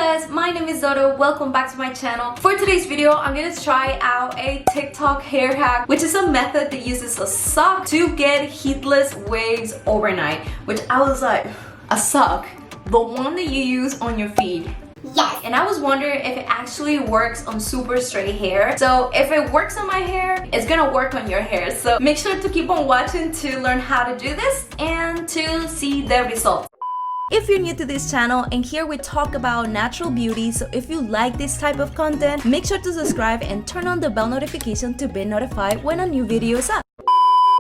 HEATLESS, my name is Doro. Welcome back to my channel. For today's video, I'm gonna try out a TikTok hair hack, which is a method that uses a sock to get heatless waves overnight. Which I was like, a sock? The one that you use on your feet? Yes. And I was wondering if it actually works on super straight hair. So if it works on my hair, it's gonna work on your hair. So make sure to keep on watching to learn how to do this and to see the results. If you're new to this channel, and here we talk about natural beauty, so if you like this type of content, make sure to subscribe and turn on the bell notification to be notified when a new video is up.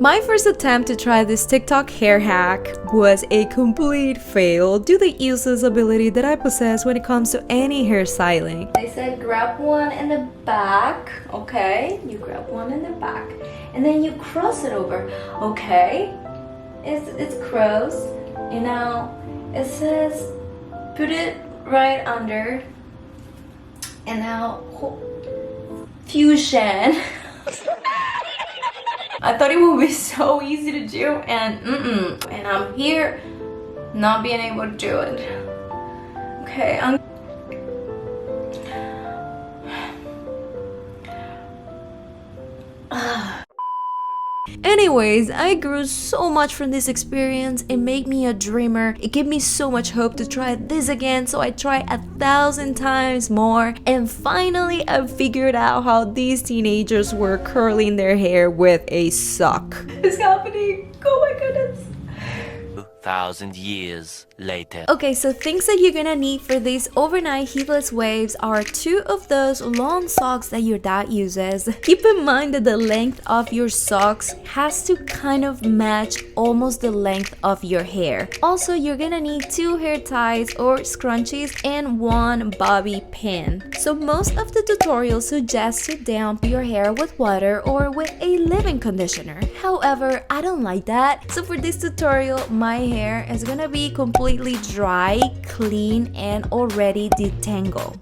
My first attempt to try this TikTok hair hack was a complete fail due to the useless ability that I possess when it comes to any hairstyling. They said grab one in the back, okay? You grab one in the back, and then you cross it over, okay? It's crossed, and now it says put it right under, and now fusion. I thought it would be so easy to do, and I'm here not being able to do it. Okay, Anyways, I grew so much from this experience. It made me a dreamer. It gave me so much hope to try this again, so I tried 1,000 times more, and finally I figured out how these teenagers were curling their hair with a sock. It's happening. Oh my goodness. 2,000 years later. Okay, so things that you're gonna need for these overnight heatless waves are 2 of those long socks that your dad uses. Keep in mind that the length of your socks has to kind of match almost the length of your hair. Also, you're gonna need 2 hair ties or scrunchies and 1 bobby pin. So most of the tutorials suggest to damp your hair with water or with a leave-in conditioner. However, I don't like that. So for this tutorial, my hair is gonna be completely dry, clean, and already detangled.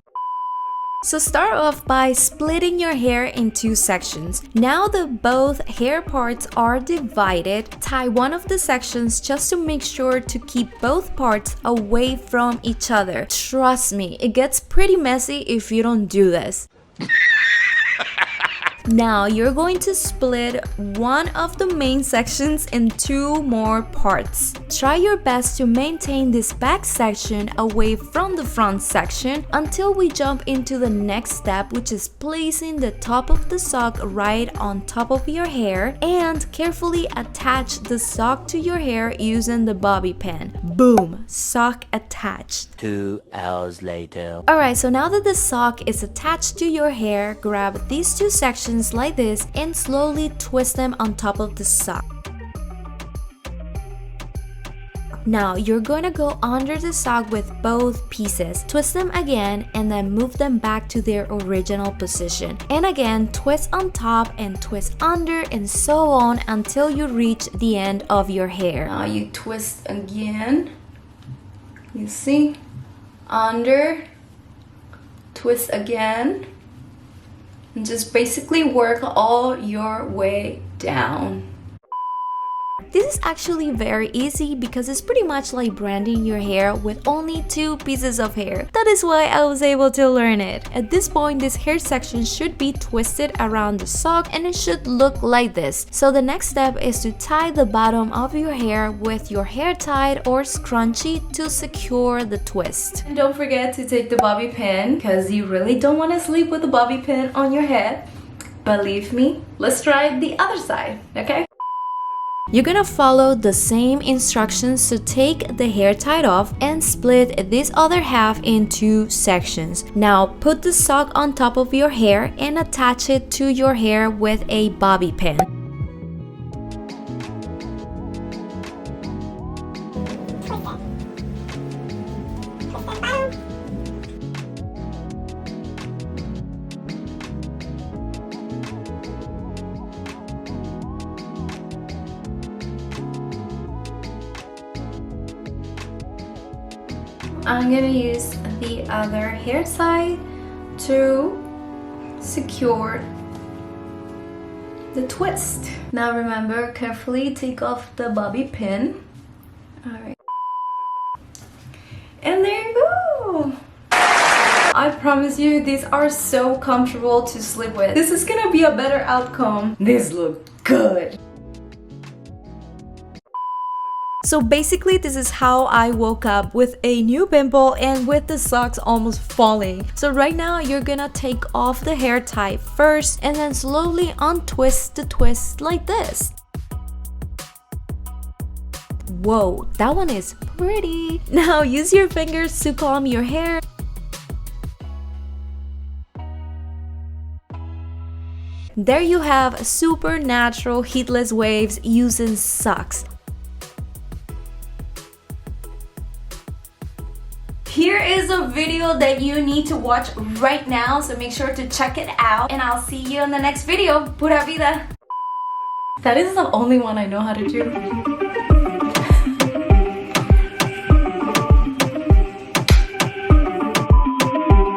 So start off by splitting your hair in 2 sections. Now that both hair parts are divided, tie one of the sections just to make sure to keep both parts away from each other. Trust me, it gets pretty messy if you don't do this. Now you're going to split one of the main sections in 2 more parts. Try your best to maintain this back section away from the front section until we jump into the next step, which is placing the top of the sock right on top of your hair and carefully attach the sock to your hair using the bobby pin. Boom! Sock attached. 2 hours later. Alright, so now that the sock is attached to your hair, grab these 2 sections like this and slowly twist them on top of the sock. Now you're going to go under the sock with both pieces. Twist them again and then move them back to their original position. And again, twist on top and twist under and so on until you reach the end of your hair. Now you twist again. You see? Under. Twist again. And just basically work all your way down. This is actually very easy because it's pretty much like branding your hair with only 2 pieces of hair. That is why I was able to learn it. At this point, this hair section should be twisted around the sock and it should look like this. So the next step is to tie the bottom of your hair with your hair tie or scrunchie to secure the twist. And don't forget to take the bobby pin because you really don't want to sleep with a bobby pin on your head. Believe me, let's try the other side, okay? You're gonna follow the same instructions to take the hair tie off and split this other half in 2 sections. Now put the sock on top of your hair and attach it to your hair with a bobby pin. I'm gonna use the other hair side to secure the twist. Now remember, carefully take off the bobby pin. Alright. And there you go! I promise you, these are so comfortable to sleep with. This is gonna be a better outcome. These look good. So basically, this is how I woke up, with a new pimple and with the socks almost falling. So right now, you're gonna take off the hair tie first and then slowly untwist the twist like this. Whoa, that one is pretty. Now use your fingers to comb your hair. There you have super natural heatless waves using socks. Here is a video that you need to watch right now, so make sure to check it out, and I'll see you in the next video. Pura Vida! That is the only one I know how to do.